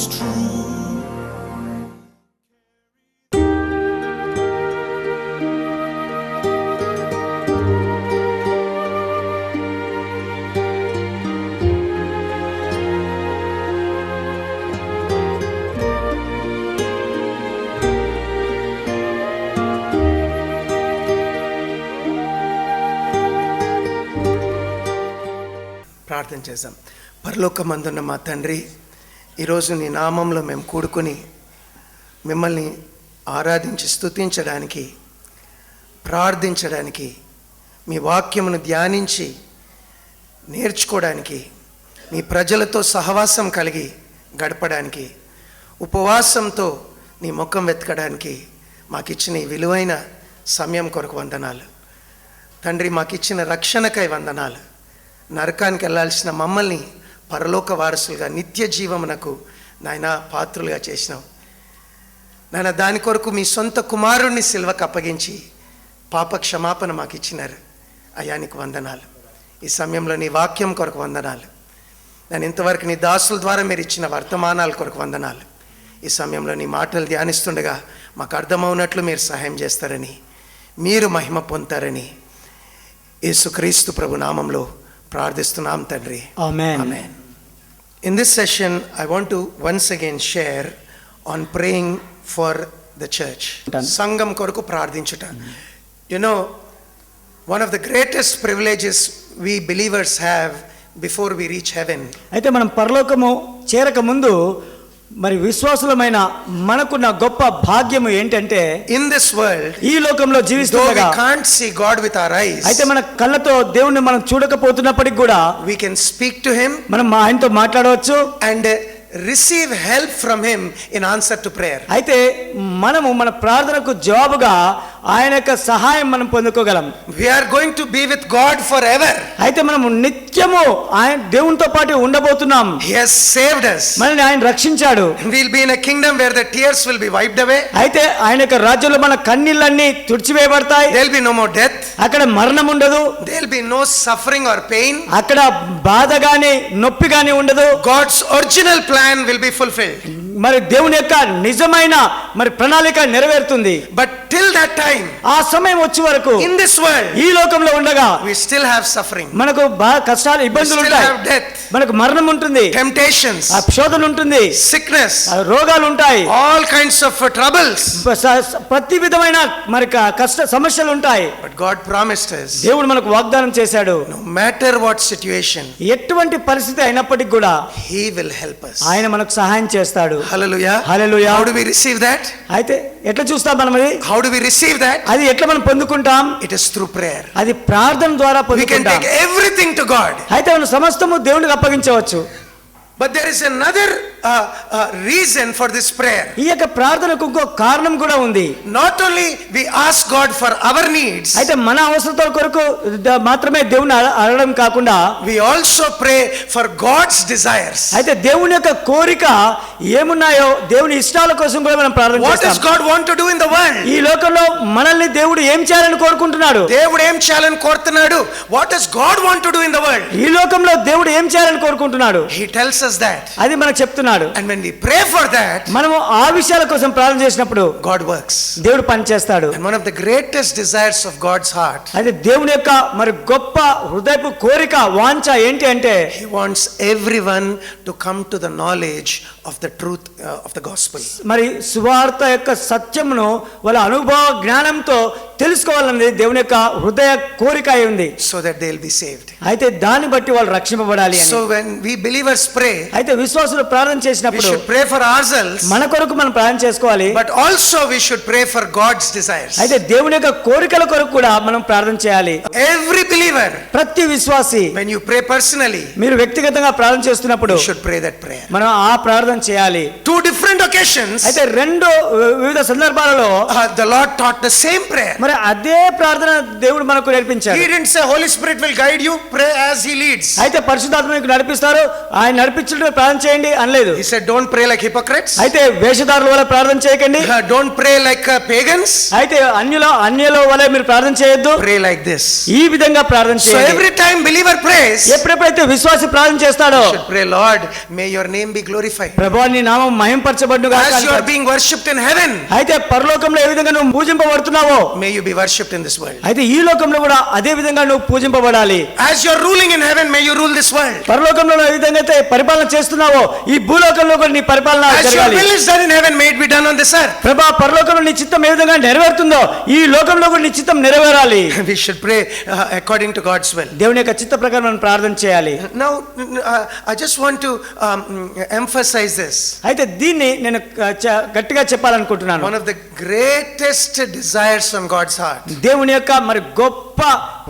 is true. ప్రార్థన చేద్దాం. పరలోకమందున్న మా తండ్రి, ఈరోజు నీ నామంలో మేము కూడుకుని మిమ్మల్ని ఆరాధించి స్తుతించడానికి, ప్రార్థించడానికి, మీ వాక్యమును ధ్యానించి నేర్చుకోవడానికి, మీ ప్రజలతో సహవాసం కలిగి గడపడానికి, ఉపవాసంతో నీ ముఖం వెతకడానికి మాకిచ్చిన ఈ విలువైన సమయం కొరకు వందనాలు తండ్రి. మాకిచ్చిన రక్షణకై వందనాలు. నరకానికి వెళ్ళాల్సిన మమ్మల్ని పరలోక వారసులుగా నిత్య జీవమునకు నాయన పాత్రులుగా చేసినావు నాయన. దాని కొరకు మీ సొంత కుమారుణ్ణి సిల్వకు అప్పగించి పాప క్షమాపణ మాకు ఇచ్చినారు. అయానికి వందనాలు. ఈ సమయంలో నీ వాక్యం కొరకు వందనాలు. నేను ఇంతవరకు నీ దాసుల ద్వారా మీరు ఇచ్చిన వర్తమానాల కొరకు వందనాలు. ఈ సమయంలో నీ మాటలు ధ్యానిస్తుండగా మాకు అర్థమవునట్లు మీరు సహాయం చేస్తారని, మీరు మహిమ పొందుతారని యేసుక్రీస్తు ప్రభు నామంలో ప్రార్థిస్తున్నాం తండ్రి. ఆమేన్. ఆమేన్. In this session, I want to once again share on praying for the church. సంఘం కొరకు ప్రార్థించుట. You know, one of the greatest privileges we believers have before we reach heaven. అయితే మనం పరలోకము చేరక ముందు మరి విశ్వాసులమైన మనకున్న గొప్ప భాగ్యము ఏంటంటే, In this world, ఈ లోకంలో though we జీవిస్తుండగా can't see God with our eyes, అయితే మన కళ్ళతో దేవుణ్ణి మనం చూడకపోతున్నప్పటికి కూడా we can speak to Him మనం ఆయనతో మాట్లాడవచ్చు and receive help from Him in answer to prayer. అయితే మనము మన ప్రార్థనకు జవాబుగా ఆయన యొక్క సహాయం మనం పొందుకోగలం. We are going to be with God forever. అయితే మనము నిత్యము ఆయన దేవునితో పాటు ఉండబోతున్నాం. He has saved us. మనల్ని ఆయన రక్షించాడు. We'll be in a kingdom where the tears will be wiped away. అయితే ఆయన యొక్క రాజ్యంలో మన కన్నీళ్ళన్నీ తుడిచివేయబడతాయి. There'll be no more death. అక్కడ మరణం ఉండదు. There'll be no suffering or pain. అక్కడ బాధ గాని నొప్పి గాని ఉండదు. God's original plan will be fulfilled. మరి దేవుని యొక్క నిజమైన మరి ప్రణాళిక నెరవేరుతుంది. But till that time, ఆ సమయం వచ్చే వరకు in this world, ఈ లోకంలో ఉండగా we still have suffering. మనకు కష్టాలు, We ఇబ్బందులు still ఉంటాయి. have death, మనకు మరణం ఉంటుంది, temptations, ఆ శోధన ఉంటుంది, sickness, రోగాలు ఉంటాయి, all kinds of troubles. ప్రతి విధమైన మరి కష్ట సమస్యలు ఉంటాయి. But God promised us, దేవుడు మనకు వాగ్దానం చేశాడు, no matter what situation, ఎటువంటి పరిస్థితి అయినప్పటికీ కూడా He will help us. ఆయన మనకు సహాయం చేస్తాడు. Hallelujah. Hallelujah. How do we receive that? అయితే ఎట్లా చూస్తాం మనం అది? How do we receive that? అది ఎట్లా మనం పొందుకుంటాం? It is through prayer. అది ప్రార్థన ద్వారా We can పొందుకుంటాం. take everything to God. అయితే మనం సమస్తము దేవునికి అప్పగించవచ్చు. But there is another reason for this prayer. ఈ యొక్క ప్రార్థనకు ఇంకో కారణం కూడా ఉంది. Not only we ask God for our needs, అయితే మన అవసరతల కొరకు మాత్రమే దేవుని అడగడం కాకుండా we also pray for God's desires. అయితే దేవుని యొక్క కోరిక ఏమున్నాయో దేవుని ఇష్టాల కోసం కూడా మనం ప్రార్థన What does చేస్తాం. God want to do in the world? ఈ లోకంలో మనల్ని దేవుడు ఏం చేయాలని కోరుకుంటున్నాడు? దేవుడు ఏం చేయాలని కోరుతున్నాడు? What does God want to do in the world? ఈ లోకంలో దేవుడు ఏం చేయాలని కోరుకుంటున్నాడు? He tells us that. అది మనకు చెప్తున్నాడు. And when we pray for that, మనము ఆ విషయాల కోసం ప్రార్థన చేసినప్పుడు God works. దేవుడు పని చేస్తాడు. And one of the greatest desires of God's heart, అయితే దేవుని యొక్క మరి గొప్ప హృదయపు కోరిక, వాంఛ ఏంటి అంటే, He wants everyone to come to the knowledge of the truth of the gospel. మరి సువార్త యొక్క సత్యమును వాళ్ళ అనుభవ జ్ఞానంతో తెలుసుకోవాలనేది దేవుని యొక్క హృదయ కోరిక అయి ఉంది. So that they'll be saved. అయితే దాన్ని బట్టి వాళ్ళు రక్షింపబడాలి అని. So when we believers pray, అయితే విశ్వాసులు ప్రార్థన we చేసినప్పుడు should pray for ourselves, మన కొరకు మనం ప్రార్థన చేసుకోవాలి. but also we should pray for God's desires. అయితే దేవుని యొక్క కోరికల కొరకు కూడా మనం ప్రార్థన చేయాలి. Every believer, ప్రతి విశ్వాసి when you pray personally, మీరు వ్యక్తిగతంగా ప్రార్థన చేస్తున్నప్పుడు you should pray that prayer. మనం ఆ ప్రార్థన చేయాలి. Two different occasions, అయితే రెండు వివిధ సందర్భాలలో the Lord taught the same prayer. మరి అదే ప్రార్థన దేవుడు మనకు నేర్పించాడు. He didn't say Holy Spirit will guide you, pray as He leads. అయితే పరిశుద్ధాత్మ మీకు నడిపిస్తారు, ఆయన నడిపించడం ప్రార్థన చేయండి అనలేదు. He said don't pray like hypocrites, అయితే వేషధారుల వల్ల ప్రార్థన చేయకండి, don't pray like pagans, అయితే అన్యుల వల్ల మీరు ప్రార్థన చేయొద్దు, pray like this. ఈ విధంగా ప్రార్థన So చేయండి. every time believer prays, ఎప్పుడైతే విశ్వాసి ప్రార్థన చేస్తాడో should pray, Lord, may your name be glorified. ప్రభువా నీ నామం మహింపరచబడును గాక As you are being worshipped in heaven, అయితే పరలోకంలో ఏ విధంగా నువ్వు పూజింపబడుతున్నావో may you be worshipped in this world. అయితే ఈ లోకంలో కూడా అదే విధంగా నువ్వు పూజింపబడాలి. As you are ruling in heaven, may you rule this world. పరలోకంలో ఏ విధంగా అయితే పరిపాలన చేస్తున్నావో ఈ భూలోకంలో కూడా నీ పరిపాలన As your జరగాలి. will is done in heaven, may it be done on this earth. ప్రభా పరలోకంలో నీ చిత్తం ఏ విధంగా నెరవేరుతుందో ఈ లోకంలో కూడా నీ చిత్తం నెరవేరాలి. We should pray according to God's will. దేవుని యొక్క చిత్త ప్రకారం మనం ప్రార్థన చేయాలి. Now, I just want to emphasize this. అయితే దీన్ని నేను గట్టిగా చెప్పాలనుకుంటున్నాను. One of the greatest desires from God's heart. దేవుని యొక్క మరి గొప్ప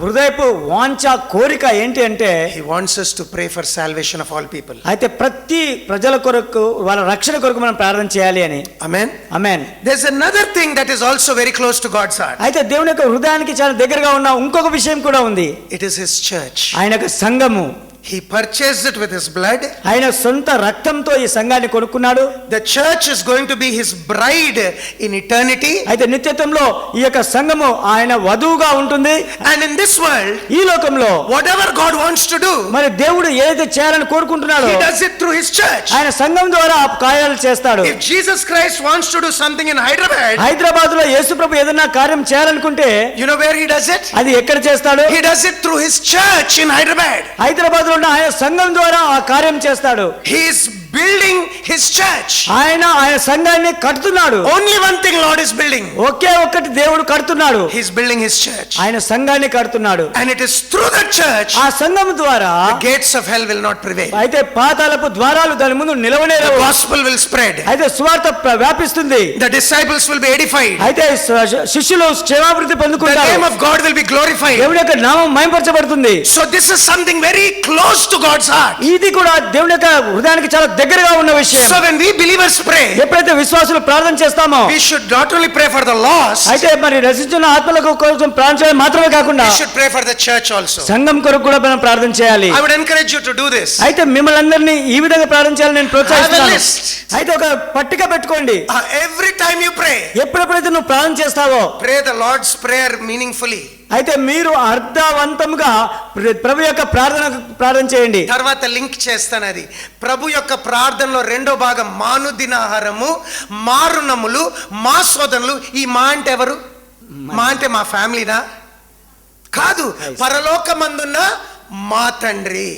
హృదయపు వాంఛ కోరిక ఏంటి అంటే He wants us to pray for salvation of all people. అయితే ప్రతి ప్రజల కొరకు వాళ్ళ రక్షణ కొరకు మనం ప్రార్థన చేయాలి అని. Amen. Amen. There's another thing that is also very close to God's heart. అయితే దేవుని యొక్క హృదయానికి చాలా దగ్గరగా ఉన్న ఇంకొక విషయం కూడా ఉంది. It is His church. ఆయన యొక్క సంఘము. He purchased it with His blood. ఆయన సొంత రక్తంతో ఈ సంఘాన్ని కొనుక్కున్నాడు. The church is going to be His bride in eternity. అయితే నిత్యత్వంలో ఈ యొక్క సంఘము ఆయన వధువుగా ఉంటుంది. And in this world, ఈ లోకంలో whatever God wants to do, మరి దేవుడు ఏదైతే చేయాలని కోరుకుంటున్నాడో He does it through His church. ఆయన సంఘం ద్వారా ఆ కార్యాలు చేస్తాడు. If Jesus Christ wants to do something in Hyderabad, Hyderabad లో యేసుప్రభు ఏదైనా కార్యం చేయాలనుకుంటే you know where He does it? అది ఎక్కడ చేస్తాడు? He does it through His church in Hyderabad. Hyderabad లో ఉన్న ఆయన సంఘం ద్వారా ఆ కార్యం చేస్తాడు. He is building His church. ఆయన సంఘాన్ని కడుతున్నాడు. Only one thing Lord is building. ఒకే ఒక్కటి దేవుడు కడుతున్నాడు. He is building His church. ఆయన సంఘాన్ని కడుతున్నాడు. And it is through the church ఆ సంఘం ద్వారా the gates of hell will not prevail. అయితే పాతాళపు ద్వారాలు దాని ముందు The నిలవనేరవు. gospel will spread. అయితే సువార్త వ్యాపిస్తుంది. The disciples will be edified. అయితే శిష్యులు క్షేమాభివృద్ధి The పొందుకుంటారు. name of God will be glorified. దేవుని యొక్క నామం మహింపరచబడుతుంది. So this is something very close to God's heart. ఇది కూడా దేవుని యొక్క హృదయానికి చాలా దగ్గరగా ఉన్న విషయం. So when we believers pray, ఎప్పుడైతే విశ్వాసులు ప్రార్థన చేస్తామో we should not only pray for the lost, అయితే మరి రక్షించిన ఆత్మలకు కోసం ప్రార్థన చేయడం మాత్రమే కాకుండా we should pray for the church also. సంఘం కొరకు కూడా మనం ప్రార్థన చేయాలి. I would encourage you to do this. అయితే మిమ్మల్ని అందరినీ ఈ విధంగా ప్రార్థన చేయాలని నేను Have a ప్రోత్సహిస్తున్నాను. list. అయితే ఒక పట్టిక పెట్టుకోండి. Every time you pray, ఎప్పుడెప్పుడైతే నువ్వు ప్రార్థన చేస్తావో pray the Lord's prayer meaningfully. అయితే మీరు అర్థవంతంగా ప్రభు యొక్క ప్రార్థన చేయండి. తర్వాత లింక్ చేస్తాను అది. ప్రభు యొక్క ప్రార్థనలో రెండో భాగం మాను దినాహారము, మారునములు, మా సోదరులు. ఈ మా అంటే ఎవరు? మా అంటే మా ఫ్యామిలీనా? కాదు, పరలోకమందున్న మా తండ్రి.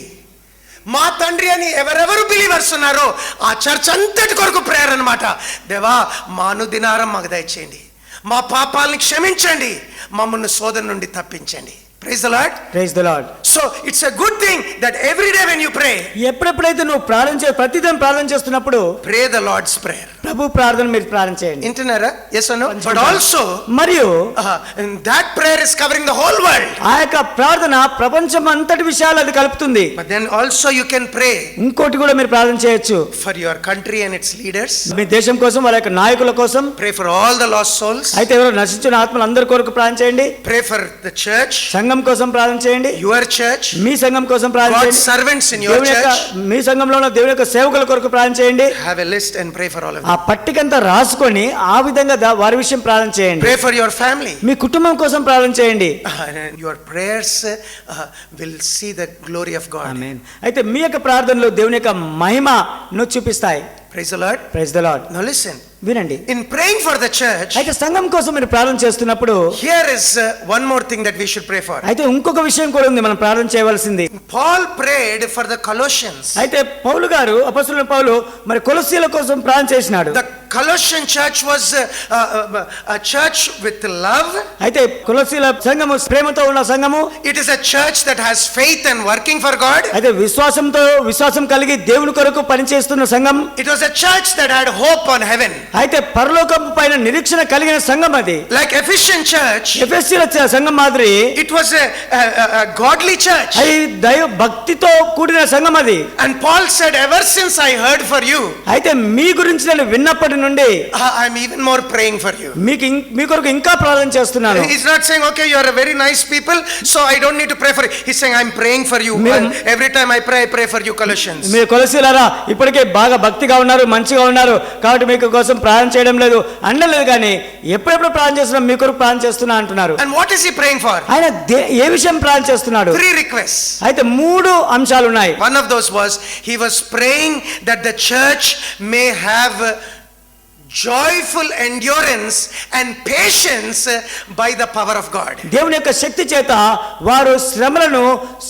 మా తండ్రి అని ఎవరెవరు బిలీవర్స్ ఉన్నారో ఆ చర్చ్ అంతటి కొరకు ప్రేయర్ అన్నమాట. దేవా మాను దినారం మాకు దయచేయండి, మా పాపాలని క్షమించండి, మమ్మల్ని శోధన నుండి తప్పించండి. Praise the Lord. Praise the Lord. So it's a good thing that every day when you pray, ఎప్పుడెప్పుడైతే నువ్వు ప్రతిదినం ప్రార్థన చేస్తున్నప్పుడు pray the Lord's prayer. ప్రభు ప్రార్థన మీరు ప్రార్థన చేయండి. వింటున్నారా? Yes or no? But also మరియు that prayer is covering the whole world. ఆ యొక్క ప్రార్థన ప్రపంచం అంతటి విషయాలు అది కలుపుతుంది. But then also you can pray ఇంకోటి కూడా మీరు ప్రార్థన చేయొచ్చు. for your country and its leaders. మీ దేశం కోసం, వాళ్ళ యొక్క నాయకుల కోసం. Pray for all the lost souls. అయితే ఎవరో నశించిన ఆత్మలు అందరి కొరకు ప్రార్థన చేయండి. Pray for the church, సంఘం కోసం ప్రార్థన చేయండి. your church, మీ సంఘం కోసం ప్రార్థన God's చేయండి. servants in your దేవుని యొక్క church. మీ సంఘంలో ఉన్న దేవుని యొక్క సేవకుల కొరకు ప్రార్థన చేయండి. Have a list and pray for all of ఆ them. పట్టికంతా రాసుకొని ఆ విధంగా వారి విషయం ప్రార్థన చేయండి. Pray for your family. మీ కుటుంబం కోసం ప్రార్థన చేయండి. And your prayers will see the glory of God. ఆమేన్. అయితే మీ యొక్క ప్రార్థనలు దేవుని యొక్క మహిమను చూపిస్తాయి. Praise the Lord. Praise the Lord. Now listen. వినండి. In praying for the church, అయితే సంఘం కోసం మీరు ప్రార్థన చేస్తున్నప్పుడు here is one more thing that we should pray for. అయితే ఇంకొక విషయం కూడా ఉంది మనం ప్రార్థన చేయవలసింది. Paul prayed for the Colossians. అయితే పౌలు గారు, అపొస్తలుడైన పౌలు మరి కొలొస్సీల కోసం ప్రార్థన చేసినాడు. The Colossian church was a church with love. అయితే కొలొస్సీల సంఘము ప్రేమతో ఉన్న సంఘము. It is a church that has faith and working for God. అయితే విశ్వాసం కలిగి దేవుని కొరకు పనిచేస్తున్న సంఘం. It was a church that had hope on heaven. అయితే పరలోకం పైన నిరీక్షణ కలిగిన సంఘం అది. Like Ephesian church, ఎఫెసీల సంఘం మాదిరి it was a godly church. అది దైవ భక్తితో కూడిన సంఘం అది. And Paul said, ever since I heard for you, అయితే మీ గురించి నేను విన్నప్పటి నుండి I'm even more praying for you. మీ కొరకు ఇంకా ప్రార్థన చేస్తున్నాను. He's not saying, okay, you are a very nice people, so I don't need to pray for you. He's saying, I'm praying for you. Every time I pray for you, Colossians. మీరు కొలసీలారా ఇప్పటికే బాగా భక్తిగా ఉన్నారు, మంచిగా ఉన్నారు, కాబట్టి మీకు కోసం ప్రార్థన చేయడం లేదు అనలేదు, కానీ ఎప్పుడెప్పుడు ప్రార్థన చేస్తున్నా మీ కొరకు ప్రార్థన చేస్తున్నా అంటున్నారు. And what is he praying for? ఆయన ఏ విషయం ప్రార్థన చేస్తున్నాడు? 3 requests. అయితే 3 అంశాలు ఉన్నాయి. One of those was he was praying that the church may have joyful endurance and patience by the power of God. దేవుని యొక్క శక్తి చేత వారు శ్రమలను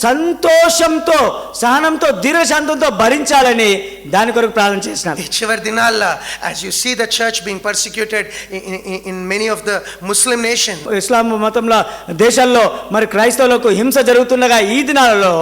సంతోషంతో, సహనంతో, దీర్ఘశాంతంతో భరించాలని దాని కొరకు ప్రార్థన చేస్తున్నారు. చివరి దినాల్లో as you see the church being persecuted in many of the Muslim nations, ఇస్లాం మతంలో దేశాల్లో మరి క్రైస్తవులకు హింస జరుగుతుండగా ఈ దినాలలో,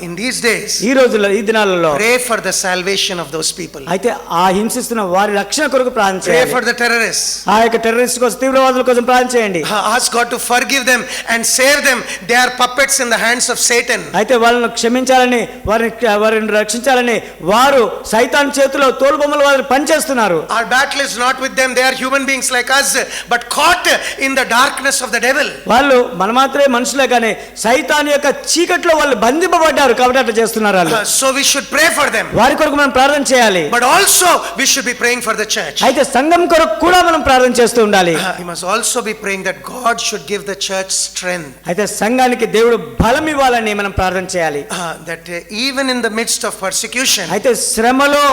in these days, ఈ రోజుల్లో, ఈ దినాలలో pray for the salvation of those people. అయితే ఆ హింసిస్తున్న వారి రక్షణ కొరకు ప్రార్థన Pray చేయాలి. for the terrorists. ఆ యొక్క టెర్రరిస్ట్ కోసం, తీవ్రవాదుల కోసం ప్రార్థన చేయండి. Ask God to forgive them and save them. They are puppets in the hands of Satan. అయితే వాళ్ళను క్షమించాలని, వారిని రక్షించాలని వారు సైతాన్ చేతిలో తోలుబొమ్మల వారు పనిచేస్తున్నారు. Our battle is not with them. They are human beings like us, but caught in the darkness of the devil. వాళ్ళు మన మాత్రమే మనుషులే, కానీ సైతాన్ యొక్క చీకట్లో వాళ్ళు బంధింపబడ్డారు కాబట్టి అట్లా చేస్తున్నారు వాళ్ళు. So we should pray for them. వారి కొరకు మనం ప్రార్థన చేయాలి. But also we should be praying for the church. అయితే సంఘం కొరకు కూడా మనం ప్రార్థన చేస్తూ ఉండాలి. We must also be praying that God should give the church strength. అయితే సంఘానికి దేవుడు బలం ఇవ్వాలని మనం ప్రార్థన చేయాలి. That even in the midst of persecution, అయితే శ్రమలో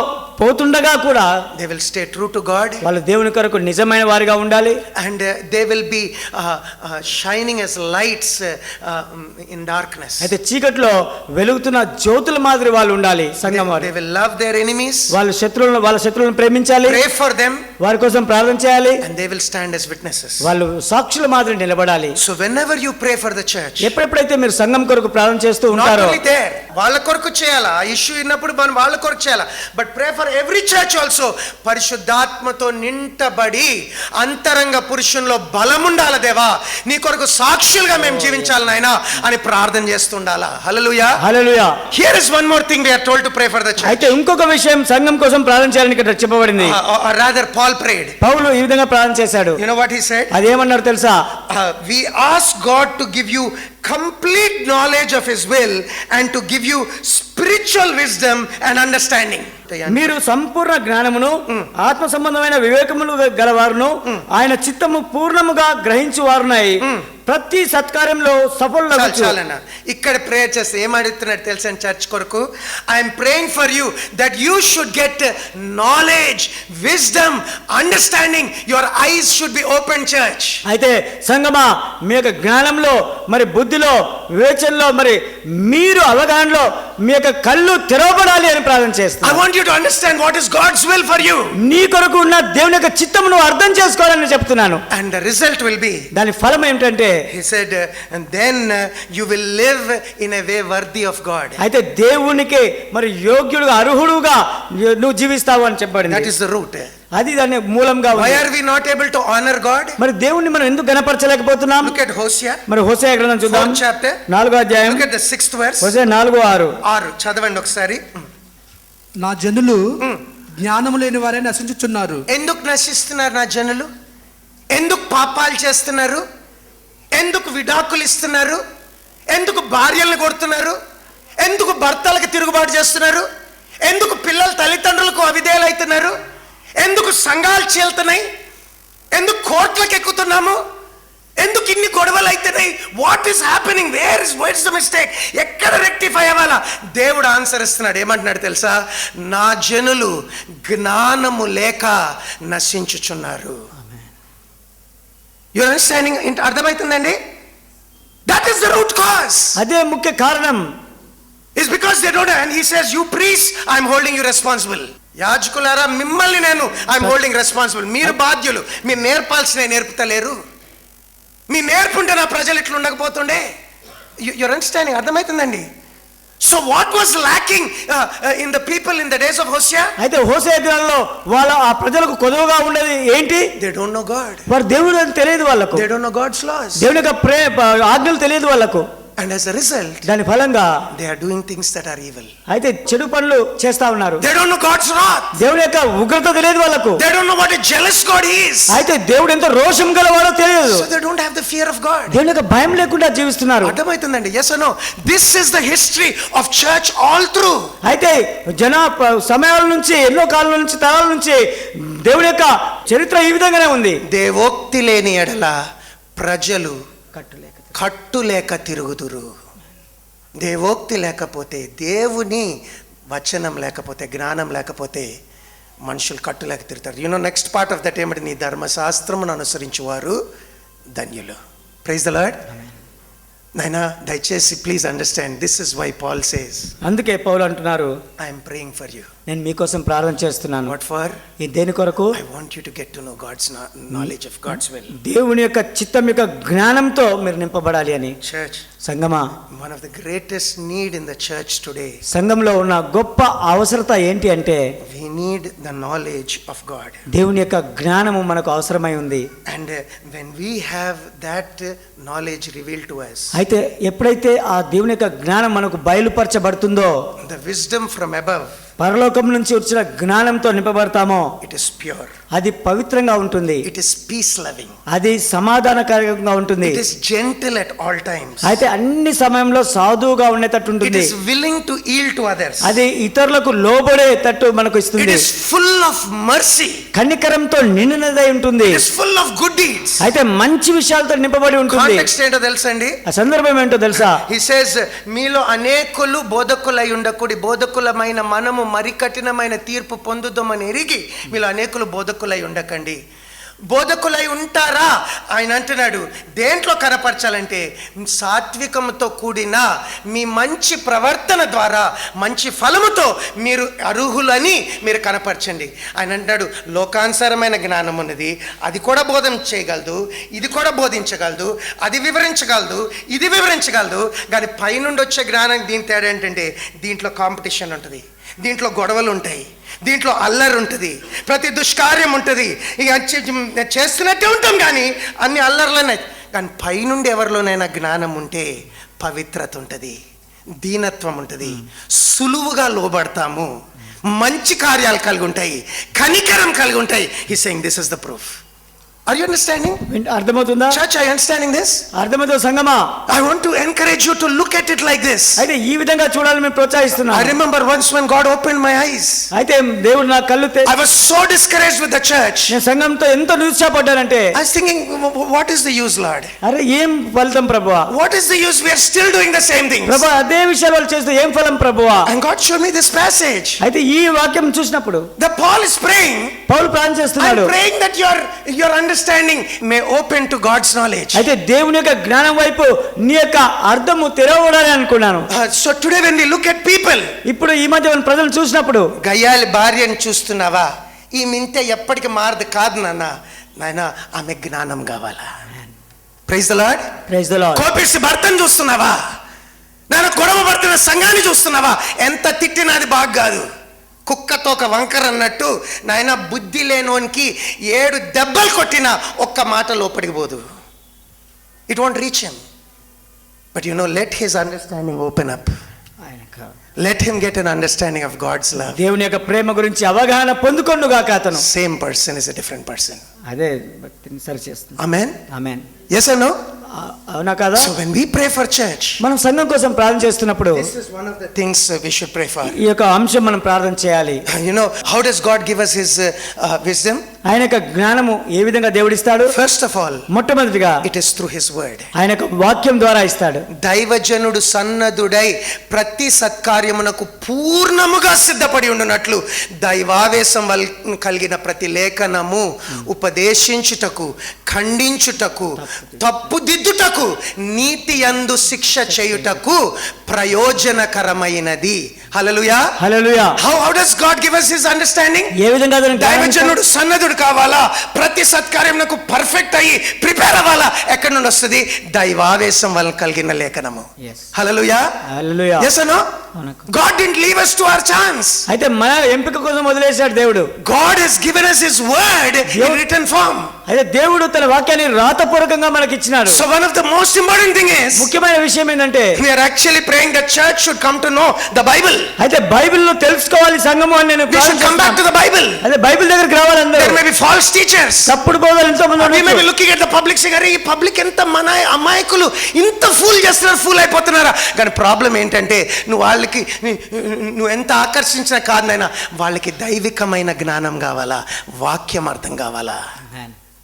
పోతుండగా కూడా they will stay true to God. వాళ్ళు దేవుని కొరకు నిజమైన వారిగా ఉండాలి. And they will be shining as lights in darkness. అయితే చీకట్లో వెలుగుతున్న జ్యోతుల మాదిరి వాళ్ళు ఉండాలి. సంఘం వారు They will love their enemies. వాళ్ళ శత్రువులను ప్రేమించాలి. Pray for them. వారి కోసం ప్రార్థన చేయాలి. And they will stand as witnesses. వాళ్ళు సాక్షుల మాదిరి నిలబడాలి. So whenever you pray for the church, ఎప్పుడెప్పుడైతే మీరు సంఘం కొరకు ప్రార్థన చేస్తూ not ఉంటారో, only there, వాళ్ళ కొరకు చేయాలా, ఇష్యూ ఉన్నప్పుడు మనం వాళ్ళ కొరకు చేయాలా, but pray for every church also. పరిశుద్ధాత్మతో నింటబడి అంతరంగ పురుషుల్లో బలం ఉండాలి. దేవా, నీ కొరకు సాక్షులుగా మేము జీవించాలి నాయనా అని ప్రార్థన చేస్తుండాలా. Hallelujah, hallelujah. Here is one more thing we are told to pray for the church. అయితే ఇంకొక విషయం సంఘం కోసం ప్రార్థన చేయాలని ఇక్కడ చెప్పబడింది. Rather Paul prayed. పౌలు ఈ విధంగా ప్రార్థన చేశాడు. You know what he said? అదేమన్నారు తెలుసా? We ask God to give you complete knowledge of his will and to give you spiritual wisdom and understanding. మీరు సంపూర్ణ జ్ఞానమును, ఆత్మ సంబంధమైన వివేకమును గలవారును, ఆయన చిత్తము పూర్ణముగా గ్రహించు వారునై ప్రతి సత్కార్యంలో సఫలులగుచు. ఇక్కడ ప్రేయర్ చేస్తే ఏం అడుగుతున్నాడు తెలుసా చర్చ్ కొరకు? I'm praying for you that you should get knowledge, wisdom, understanding. Your eyes should be open church. అయితే సంగమా, మీ యొక్క జ్ఞానంలో, మరి బుద్ధిలో, వివేచనలో, మరి మీరు అవగాహనలో మీ యొక్క కళ్ళు తెరవబడాలి అని ప్రార్థన చేస్తాను. I want you to understand what is God's will for you. నీ కొరకు ఉన్న దేవుని యొక్క చిత్తమును అర్థం చేసుకోవాలని చెప్తున్నాను. And the result will be, దాని ఫలం ఏమిటంటే, he said, and then you will live in a way worthy of God. అయితే దేవునికి మరి యోగ్యుడుగా, అర్హుడుగా నువ్వు జీవిస్తావు అని చెప్పబడింది. That is the root. అది దాని మూలంగా ఉంది. Why are we not able to honor God? మరి దేవుణ్ణి మనం ఎందుకు గణపరచలేకపోతున్నాం? Look at Hosea. మరి హోసేయ గ్రంథం చూద్దాం. 4th chapter. 4వ అధ్యాయం. Look at the 6th verse. హోసేయ 4:6. 6 చదవండి ఒకసారి. నా జనులు జ్ఞానము లేని వారే నశించుచున్నారు. ఎందుకు నశిస్తున్నారు నా జనులు? ఎందుకు పాపాలు చేస్తున్నారు? ఎందుకు విడాకులు ఇస్తున్నారు? ఎందుకు భార్యలను కొడుతున్నారు? ఎందుకు భర్తలకు తిరుగుబాటు చేస్తున్నారు? ఎందుకు పిల్లల తల్లిదండ్రులకు అవిధేయులు అవుతున్నారు? ఎందుకు సంఘాలు చీల్తున్నాయి? ఎందుకు కోర్టులకు ఎక్కుతున్నాము? ఎందుకు ఇన్ని గొడవలు అవుతున్నాయి? What is happening? Where is the mistake? ఎక్కడ రెక్టిఫై అవ్వాలా? దేవుడు ఆన్సర్ ఇస్తున్నాడు. ఏమంటున్నాడు తెలుసా? నా జనులు జ్ఞానము లేక నశించుచున్నారు. You understanding? అర్థమవుతుందండి? That is the root cause. అదే ముఖ్య కారణం. It's because they don't, and he says, you priests, I'm holding you responsible. యాజకులారా, మిమ్మల్ని నేను ఐఎమ్ హోల్డింగ్ రెస్పాన్సిబుల్. మీరు బాధ్యులు. మీరు నేర్పాల్సిన నేర్పుతలేరు. మీ నేర్పుంటే నా ప్రజలు ఇట్లా ఉండకపోతుండే. Your understanding? అర్థమవుతుందండి? So what was lacking in the people in the days of Hosea? అయితే హోషేయ దినాల్లో వాళ్ళ ఆ ప్రజలకు కొదువుగా ఉండేది ఏంటి? They don't know God. వారు దేవుడు అని తెలియదు వాళ్ళకు. They don't know God's laws. దేవుని యొక్క ఆజ్ఞలు తెలియదు వాళ్ళకు. And as a result, దాని ఫలంగా they are doing things that are evil. అయితే చెడు పనులు చేస్తా ఉన్నారు. They don't know God's wrath. దేవుని యొక్క ఉగ్రత తెలియదు వాళ్ళకు. They don't know what a jealous God is. అయితే దేవుడు ఎంత రోషం గలవాడో తెలియదు. So they don't have the fear of God. దేవుని యొక్క భయం లేకుండా జీవిస్తున్నారు. అర్థమవుతుందండి? Yes or no? This is the history of church all through. అయితే సమయాల నుంచి, ఎన్నో కాలాల నుంచి, తరాల నుంచి దేవుని యొక్క చరిత్ర ఈ విధంగానే ఉంది. దేవోక్తి లేని ఎడల ప్రజలు కట్టులేక తిరుగుదురు. దేవోక్తి లేకపోతే, దేవుని వచనం లేకపోతే, జ్ఞానం లేకపోతే మనుషులు కట్టులేక తిరుగుతారు. నెక్స్ట్ పార్ట్ ఆఫ్ దట్ ఏమిటి? నీ ధర్మశాస్త్రమును అనుసరించువారు ధన్యులు. Praise the Lord. నాయనా దయచేసి please understand, this is why Paul says. అందుకే పౌలు అంటున్నారు, ఐఎమ్ ప్రేయింగ్ ఫర్ యూ. నేను మీకోసం ప్రార్థన చేస్తున్నాను. What for? ఈ దేని కొరకు? I want you to get to know God's knowledge of God's will. దేవుని యొక్క చిత్తం యొక్క జ్ఞానంతో మీరు నింపబడాలి అని. చర్చ్, సంగమా, one of the greatest need in the church today, సంఘంలో ఉన్న గొప్ప అవసరత ఏంటి అంటే we need the knowledge of God. దేవుని యొక్క జ్ఞానము మనకు అవసరమై ఉంది. And when we have that knowledge revealed to us, అయితే ఎప్పుడైతే ఆ దేవుని యొక్క జ్ఞానం మనకు బయలుపరచబడుతుందో, ద విజ్డమ్ ఫ్రమ్ అబవ్, పరలోకం నుంచి వచ్చిన జ్ఞానంతో నింపబడతామో, ఇట్ ఇస్ ప్యూర్, అది పవిత్రంగా ఉంటుంది. ఇట్ ఇస్ పీస్ లవింగ్, అది సమాధానకరంగా ఉంటుంది. It is gentle at all times, అయితే అన్ని సమయంలో సాధువుగా ఉండేటట్టు ఇట్ ఉంటుంది. Is willing to yield to others, అది ఇతరులకు లోబడేటట్టు మనకు ఇట్ ఇస్తుంది. ఇస్ ఫుల్ ఆఫ్ మర్సీ, కనికరంతో నిండినదై ఉంటుంది. It is full of good deeds. అయితే మంచి విషయాలతో నింపబడి ఉంటుంది. కాంటెక్స్ట్ ఏంటో తెలుసా అండి? ఆ సందర్భం ఏంటో తెలుసా? He says, మీలో అనేకులు బోధకులై ఉండకూడి, బోధకులమైన మనము మరి కఠినమైన తీర్పు పొందుదామని ఎరిగి మీలో అనేకులు బోధకులై ఉండకండి. బోధకులై ఉంటారా? ఆయన అంటున్నాడు, దేంట్లో కనపరచాలంటే సాత్వికంతో కూడిన మీ మంచి ప్రవర్తన ద్వారా మంచి ఫలముతో మీరు అర్హులని మీరు కనపరచండి. ఆయన అంటాడు, లోకానుసారమైన జ్ఞానం ఉన్నది, అది కూడా బోధన చేయగలదు, ఇది కూడా బోధించగలదు, అది వివరించగలదు, ఇది వివరించగలదు. కానీ పైనుండి వచ్చే జ్ఞానం దీని తేడా ఏంటంటే, దీంట్లో కాంపిటీషన్ ఉంటుంది, దీంట్లో గొడవలు ఉంటాయి, దీంట్లో అల్లరి ఉంటుంది, ప్రతి దుష్కార్యం ఉంటుంది. ఇక చేస్తున్నట్టే ఉంటాం కానీ అన్ని అల్లర్లనే. కానీ పైనుండి ఎవరిలోనైనా జ్ఞానం ఉంటే పవిత్రత ఉంటుంది, దీనత్వం ఉంటుంది, సులువుగా లోబడతాము, మంచి కార్యాలు కలిగి ఉంటాయి, కనికరం కలిగి ఉంటాయి. He saying this is the proof. Are you understanding? అర్థమవుతుందా? Church, are you understanding this? అర్థమవుతుంది సంగమా? I want to encourage you to look at it like this. అయితే ఈ విధంగా చూడాలని మేము ప్రోత్సహిస్తున్నాం. I remember once when God opened my eyes, అయితే దేవుడు నా కళ్ళు I was so discouraged with the church. నేను సంఘంతో ఎంత నిరుత్సాహపడ్డానంటే, I was thinking, what is the use, Lord? అరే ఏం ఫలితం ప్రభువా? What is the use? We are still doing the same things. ప్రభువా, అదే విషయాలు వాళ్ళు చేస్తూ ఏం ఫలం ప్రభువా? And God showed me this passage. అయితే ఈ వాక్యం చూసినప్పుడు The Paul is praying. పౌలు ప్రార్థన I'm చేస్తున్నాడు. praying that your understanding may open to God's knowledge. అయితే దేవుని యొక్క జ్ఞానం వైపు నీ యొక్క అర్థము తెరవడాలని అనుకున్నాను. So today when we look at people, ఇప్పుడు ఈ మధ్య మన ప్రజలు చూసినప్పుడు, గయ్యాలి భార్యను చూస్తున్నావా? ఈ మింటే ఎప్పటికి మారదు కాదు నాయన, ఆమె జ్ఞానం కావాలా? Praise the Lord. Praise the Lord. కోపిస్తే భర్తను చూస్తున్నావా? నాన్న గొడవ పడుతున్న సంఘాన్ని చూస్తున్నావా? ఎంత తిట్టినా అది బాగా కాదు. కుక్కతో ఒక వంకర అన్నట్టు నాయన బుద్ధి లేనోనికి 7 దెబ్బలు కొట్టినా ఒక్క మాట లోపలికి పోదు. It want reach him. But let his understanding open up. Let him get an understanding of God's love. దేవుని యొక్క ప్రేమ గురించి అవగాహన పొందుకొనుగాక అతను. Same person is a different person. అదే భక్తిని సరి చేస్తుంది. Amen. Amen. Yes or no? అవునా కదా? So when we pray for church, మనం సంఘం కోసం ప్రార్థన చేస్తున్నప్పుడు this is one of the things we should pray for. ఈ యొక్క అంశం మనం ప్రార్థన చేయాలి. How does God give us his wisdom? ఆయన యొక్క జ్ఞానము ఏ విధంగా దేవుడు ఇస్తాడు? First of all, మొట్టమొదటిగా it is through his word. ఆయన యొక్క వాక్యం ద్వారా ఇస్తాడు. దైవజనుడు సన్నదుడై ప్రతి సత్కార్యమునకు పూర్ణముగా సిద్ధపడి ఉండునట్లు దైవావేశం కలిగిన ప్రతి లేఖనము ఉపదేశించుటకు, ఖండించుటకు, తప్పుదిద్దుటకు, నీతి యందు శిక్ష చేయుటకు ప్రయోజనకరమైనది. హల్లెలూయా. హల్లెలూయా. How does God give us his understanding? ఏ విధంగా దైవజనుడు సన్నదుడు కావాలా? ప్రతి సత్కార్యమునకు పర్ఫెక్ట్ అయ్యి ప్రిపేర్ అవ్వాలా? ఎక్కడి నుండి వస్తుంది? దైవావేశం వల్ల కలిగిన లేఖనము. హల్లెలూయా. హల్లెలూయా. Yes or no? God didn't leave us to our chance. అయితే మన ఎంపిక కోసం వదిలేశాడు దేవుడు. God has given us his word in written form. అయితే దేవుడు తన వాక్యాన్ని రాతపూర్వకంగా మనకి ఇచ్చినాడు. So one of the most important thing is ముఖ్యమైన విషయం ఏంటంటే we are actually praying that church should come to know the Bible. అయితే బైబిల్లో తెలుసుకోవాలి సంఘము అని నేను We should come back to the Bible. అదే బైబిల్ దగ్గరికి రావాలి అందరూ. There may be false teachers. తప్పుడు బోధలు ఎంతో మంది We may be ఉన్నారు. looking at the public saying, "అరే ఈ పబ్లిక్ ఎంత మన అమాయకులు ఇంత ఫూల్ చేస్తున్నారు, ఫూల్ అయిపోతున్నారా." కానీ ప్రాబ్లం ఏంటంటే నువ్వు ఎంత ఆకర్షించినా కాదు నాయనా, వాళ్ళకి దైవికమైన జ్ఞానం కావాలా, వాక్యం అర్థం కావాలా.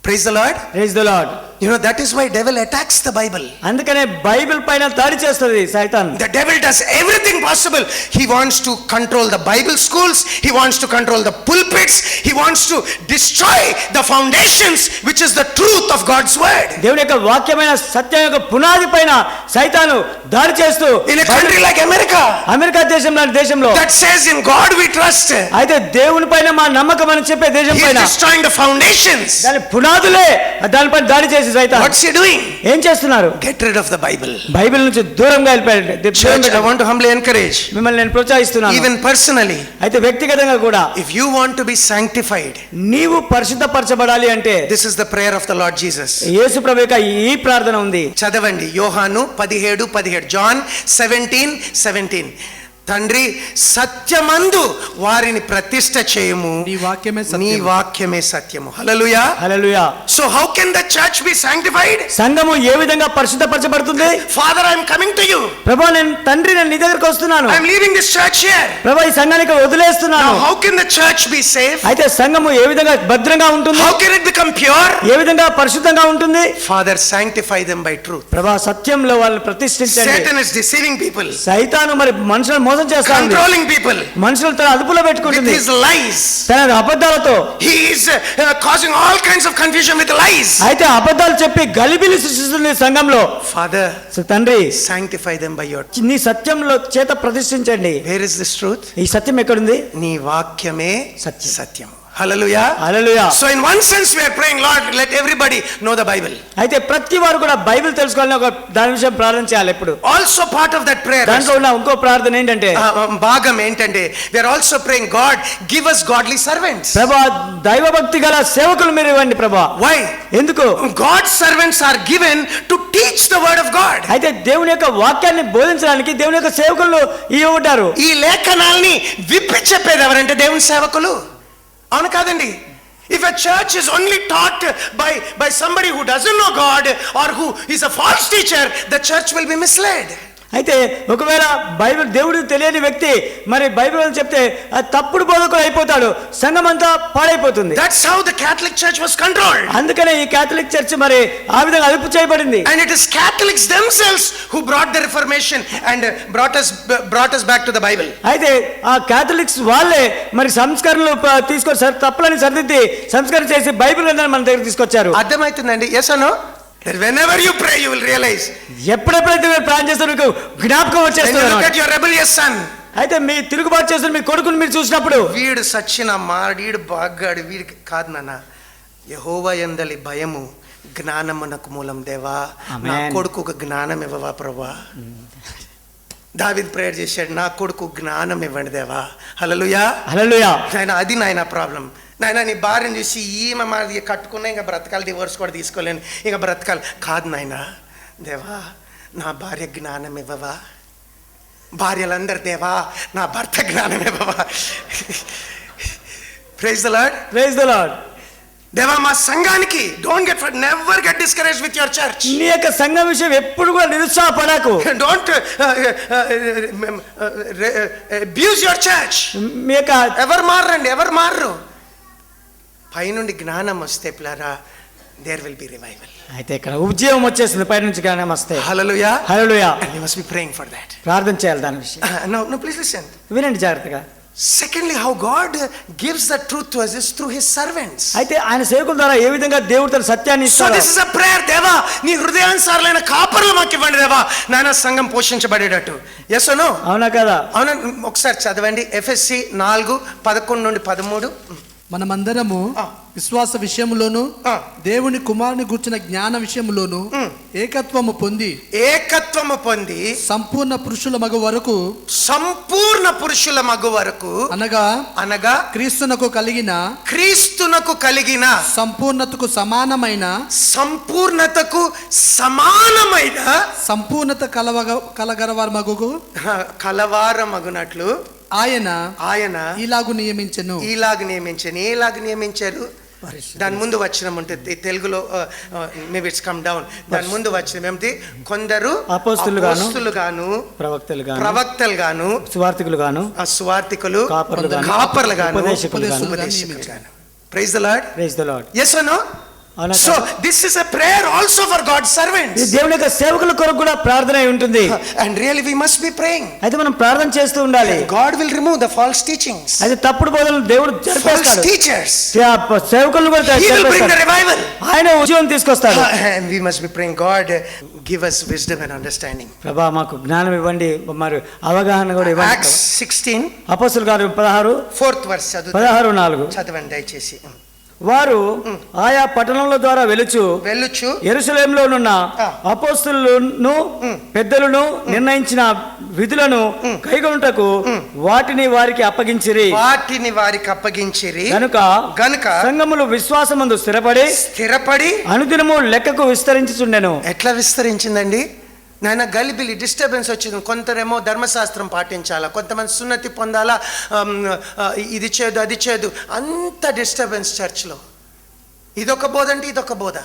Praise the Lord. Praise the Lord. You know, that is why devil attacks the Bible. అందుకనే బైబిల్ పైన దాడి చేస్తుంది సైతాన్. The devil does everything possible. He wants to control the Bible schools. He wants to control the pulpits. He wants to destroy the foundations, which is the truth of God's word. దేవుని యొక్క వాక్యమైన సత్యం యొక్క పునాది పైన సైతాను దాడి చేస్తూ In a country like America, America దేశం లాంటి దేశంలో that says in God we trust, అయితే దేవుని పైన మా నమ్మకం అని చెప్పే దేశం he is పైన destroying the foundations. దాని పునాదులే దానిపైన దాడి చేసి సైతాన్ What's he doing? ఏం చేస్తున్నారు? Get rid of the Bible. Bible నుంచి దూరంగా వెళ్ళిపోయాడు. Church, I want to humbly encourage, మిమ్మల్ని నేను ప్రోత్సహిస్తున్నాను. even personally, అయితే వ్యక్తిగతంగా కూడా if you want to be sanctified, నీవు పరిశుద్ధపరచబడాలి అంటే this is the prayer of the Lord Jesus. యేసు ప్రభు యొక్క ఈ ప్రార్థన ఉంది. చదవండి, యోహాను 17:17, జాన్ 17:17. తండ్రి సత్యమందు వారిని ప్రతిష్ఠ చేయము, నీ వాక్యమే సత్యము. నీ వాక్యమే సత్యము. హల్లెలూయా. హల్లెలూయా. So how can the church be sanctified? సంఘము ఏ విధంగా పరిశుద్ధపరచబడుతుంది? Father, I am coming to you. ప్రభు నేను తండ్రి నేను నీ దగ్గరికి వస్తున్నాను. I am leaving this church here. ప్రభు ఈ సంఘానికి వదిలేస్తున్నాను. Now how can the church be safe? అయితే సంఘము ఏ విధంగా భద్రంగా ఉంటుంది? How can it become pure? ఏ విధంగా పరిశుద్ధంగా ఉంటుంది? Father, sanctify them by truth. ప్రభు సత్యంలో వాళ్ళని ప్రతిష్ఠించండి. Satan is deceiving people, సైతాను మరి మనుషులను మోసం చేస్తాడు. controlling people మనుషులు తన అదుపులో with పెట్టుకుంటుంది his lies. తన అబద్ధాలతో. He is causing all kinds of confusion with lies. అయితే అబద్ధాలు చెప్పి గలిబిలి సృష్టిస్తుంది సంఘంలో. Father, తండ్రి sanctify them by your. నీ సత్యంలో చేత ప్రతిష్ఠించండి. Where is this truth? ఈ సత్యం ఎక్కడుంది? నీ వాక్యమే సత్యం. సత్యం. Hallelujah. Hallelujah. So in one sense we are praying, Lord, let everybody know the Bible. అయితే ప్రతి వారు కూడా బైబిల్ తెలుసుకోవాలని ఒక దాని విషయం ప్రార్థన చేయాలి ఎప్పుడు. Also part of that prayer, దాంట్లో ఉన్న ఇంకో ప్రార్థన ఏంటంటే భాగం ఏంటంటే, we are also praying, God, give us godly servants. ప్రభా దైవ భక్తి గల సేవకులు మీరు ఇవ్వండి ప్రభా. Why? ఎందుకు? God's servants are given to teach the word of God. అయితే దేవుని యొక్క వాక్యాన్ని బోధించడానికి దేవుని యొక్క సేవకులు ఇవ్వబడ్డారు. ఈ లేఖనాల్ని విప్పి చెప్పేది ఎవరంటే దేవుని సేవకులు. అవును కాదండి? If a church is only taught by somebody who doesn't know God or who is a false teacher, the church will be misled. అయితే ఒకవేళ బైబిల్ దేవుడికి తెలియని వ్యక్తి మరి బైబిల్ అని చెప్తే తప్పుడు బోధకుడు అయిపోతాడు, సంఘం అంతా పాడైపోతుంది. That's how the Catholic Church was controlled. అందుకనే ఈ కేథలిక్ చర్చ్ మరి ఆ విధంగా అదుపు చేయబడింది. And it is Catholics themselves who brought the Reformation and brought us back to the Bible. అయితే ఆ కేథలిక్స్ వాళ్ళే మరి సంస్కరణలు తీసుకొని తప్పులని సరిదిద్ది సంస్కరణ చేసి బైబిల్ గ్రంథాన్ని మన దగ్గర తీసుకొచ్చారు. అర్థమవుతుందండి? Yes or no? That whenever you pray, you will realize. ఎప్పుడెప్పుడైతే మీరు ప్రార్థన చేస్తారో మీకు జ్ఞాపకం When you వచ్చేస్తుంది. look at your rebellious son, అయితే మీ తిరుగుబాటు చేస్తున్న మీ కొడుకుని మీరు చూసినప్పుడు వీడు సచ్చిన మాడీడు బాగాడు, వీడికి కాదు నాన్న, యెహోవా యందలి భయము జ్ఞానమునకు మూలం దేవా, నా Amen. కొడుకు జ్ఞానం ఇవ్వవా ప్రభా. దావీదు ప్రేయర్ చేశాడు, నా కొడుకు జ్ఞానం ఇవ్వండి దేవా. హల్లెలూయా. హల్లెలూయా. నాయన, అది నాయన ప్రాబ్లం. నాయన, నీ భార్యను చూసి ఈమె మాది కట్టుకున్నా ఇంకా బ్రతకాలి, డివోర్స్ కూడా తీసుకోలేను, ఇంకా బ్రతకాలి. కాదు నాయన, దేవా నా భార్య జ్ఞానం ఇవ్వవా. భార్యలందరు, దేవా నా భర్త జ్ఞానం ఇవ్వవా. Praise the Lord. Praise the Lord. దేవా మా సంఘానికి never get discourage with your church. నీ యొక్క సంఘం విషయం ఎప్పుడు కూడా నిరుత్సాహపడకు. Don't abuse your church. మీ యొక్క ఎవరు మారరు. పైనుండి జ్ఞానం వస్తే పిల్లరా, దేర్ విల్ బి రివైవల్. అయితే ఇక్కడ ఉద్యోగం వచ్చేసింది, పై నుంచి జ్ఞానం వస్తే. హల్లెలూయా. హల్లెలూయా. And we must be praying for that. ప్రార్థన చేయాలి దాని విషయం. No, please listen. వినండి జాగ్రత్తగా. Secondly, how God gives the truth to us is through his servants. అయితే ఆయన సేవకుల ద్వారా ఏ విధంగా దేవుడు తన సత్యాన్ని So ఇస్తాడు. this is a prayer. దేవా నీ హృదయానుసారులైన కాపరులు మాకు ఇవ్వండి దేవా, నాయన సంఘం పోషించబడేటట్టు. Yes or no? అవునా కదా? అవునా? ఒకసారి చదవండి, ఎఫెసీ 4:11-13. మనమందరము ఆ. విశ్వాస విషయములోను ఆ. దేవుని కుమారుని గూర్చిన జ్ఞాన విషయములోను ఏకత్వము పొంది ఏకత్వము పొంది సంపూర్ణ పురుషుల మగ వరకు సంపూర్ణ పురుషుల మగు వరకు అనగా క్రీస్తునకు కలిగిన క్రీస్తునకు కలిగిన సంపూర్ణతకు సమానమైన సంపూర్ణత కలగరవారు మగుకు కలవారమగునట్లు ఆయన ఇలాగు నియమించెను. ఎలాగ నియమించారు? దాని ముందు వచనం ఉంటుంది తెలుగులో, మేబీ ఇట్స్ కమ్ డౌన్. దాని ముందు వచనం ఏమిటి? కొందరు అపోస్తలుగాను ప్రవక్తలు గాను సువార్తికులు కాపర్లు గాను ఉపదేశకులు గాను. Praise the Lord. yes or no? So this is a prayer also for God's servants. దేవుని యొక్క సేవకుల కొరకు కూడా ప్రార్థన అయి ఉంటుంది. And really we must be praying. అయితే మనం ప్రార్థన చేస్తూ ఉండాలి. God will remove the false teachings. అయితే తప్పుడు బోధనలు దేవుడు చెరిపేస్తాడు. False teachers. సేవకులను కూడా He will bring the revival. ఆయన ఉద్యోగం తీసుకొస్తాడు. And we must be praying, God give us wisdom and understanding. ప్రభా మాకు జ్ఞానం ఇవ్వండి, మరి అవగాహన కూడా ఇవ్వండి. Acts 16 అపోస్తలుల కార్యం 16 4th verse 16:4 చదవండి దయచేసి. వారు ఆయా పట్టణముల ద్వారా వెలుచు యెరూషలేములోనున్న అపోస్తలులను పెద్దలను నిర్ణయించిన విధులను కైకొనుటకు వాటిని వారికి అప్పగించిరి. గనుక సంఘములు విశ్వాసమందు స్థిరపడి అనుదినము లెక్కకు విస్తరించుచుండెను. ఎట్లా విస్తరించిందండి నాయన? గలిబిలి డిస్టర్బెన్స్ వచ్చింది. కొందరేమో ధర్మశాస్త్రం పాటించాలా, కొంతమంది సున్నతి పొందాలా, ఇది చేయదు అది చేయదు, అంత డిస్టర్బెన్స్ చర్చ్లో. ఇదొక బోధ అంటే ఇదొక బోధ.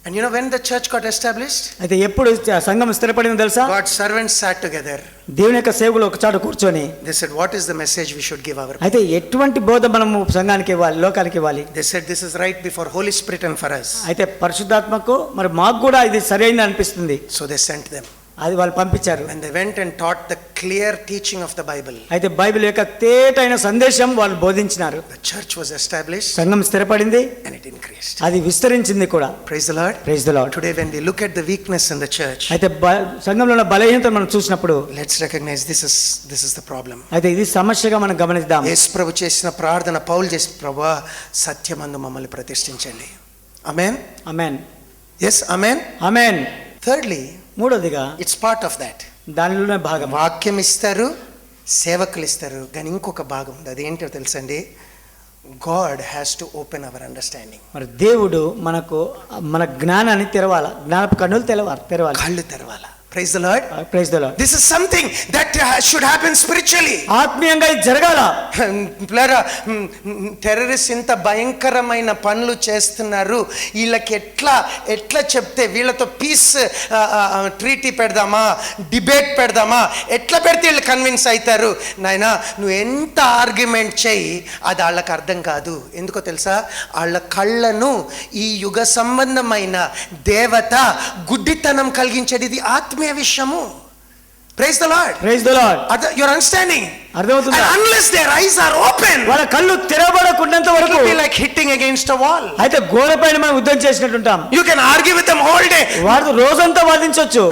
And you know when the church got established? అయితే ఎప్పుడు సంఘం స్థిరపడిందో తెలుసా? God's servants sat together. దేవుని యొక్క సేవకులు ఒక చోట కూర్చొని they said what is the message we should give our people? అయితే ఎటువంటి బోధ మనము సంఘానికి ఇవ్వాలి, లోకానికి ఇవ్వాలి? They said this is right before Holy Spirit and for us. అయితే పరిశుద్ధాత్మకు మరి మాకు కూడా ఇది సరైనది అనిపిస్తుంది. So they sent them. అది వాళ్ళు పంపించారు. And they went and taught the clear teaching of the Bible. అయితే బైబిల్ యొక్క తేటైన సందేశం వాళ్ళు బోధించినారు. The church was established. సంఘం స్థిరపడింది. And it increased. అది విస్తరించింది కూడా. Praise the Lord. Praise the Lord. Today when we look at the weakness in the church, అయితే సంఘంలో ఉన్న బలహీనతను మనం చూసినప్పుడు let's recognize this is the problem. అయితే ఇది సమస్యగా మనం గమనిద్దాం. యేసు ప్రభు చేసిన ప్రార్థన, పౌలు చేసిన, ప్రభువా సత్యమందు మమ్మల్ని ప్రతిష్ఠించండి. ఆమేన్. ఆమేన్. yes amen. Amen. thirdly, మూడోదిగా it's part of that. దానిలోనే భాగం. వాక్యం ఇస్తారు, సేవకులు ఇస్తారు, కానీ ఇంకొక భాగం ఉంది. అదేంటో తెలుసండి? God has to open our understanding. మరి దేవుడు మన జ్ఞానాన్ని తెరవాలి, జ్ఞానపు కన్నులు తెరవాలి, కళ్ళు తెరవాలి. Praise the Lord. Praise the Lord. This is something that should happen spiritually. ఆత్మీయంగా ఇది జరగాల. టెర్రరిస్ట్ ఇంత భయంకరమైన పనులు చేస్తున్నారు, వీళ్ళకి ఎట్లా చెప్తే, వీళ్ళతో పీస్ ట్రీటీ పెడదామా, డిబేట్ పెడదామా, ఎట్లా పెడితే వీళ్ళు కన్విన్స్ అవుతారు? నాయనా నువ్వు ఎంత ఆర్గ్యుమెంట్ చేయి, అది వాళ్ళకి అర్థం కాదు. ఎందుకో తెలుసా? వాళ్ళ కళ్ళను ఈ యుగ సంబంధమైన దేవత గుడ్డితనం కలిగించేది. ఇది ఆత్మ విషయము. Praise the Lord. Praise the Lord. You're understanding? అర్థమవుతుందా? And unless their eyes are open, వాళ్ళ కళ్ళు తెరవబడకున్నంత వరకు it will be like hitting against a wall. అయితే గోడపైన మనం యుద్ధం చేసినట్టు ఉంటాం. You can argue with them all day. వాడు రోజంతా వాదించొచ్చు.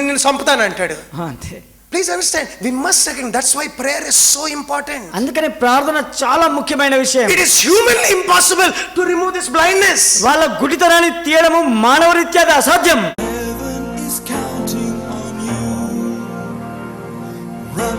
నేను చంపుతాను అంటాడు. అంతే. Please understand, we must second. That's why prayer is so important. అందుకనే ప్రార్థన చాలా ముఖ్యమైన విషయం. It is humanly impossible to remove this blindness. వాళ్ళ గుడితనాన్ని తీయడము మానవరీత్యా అసాధ్యం. Run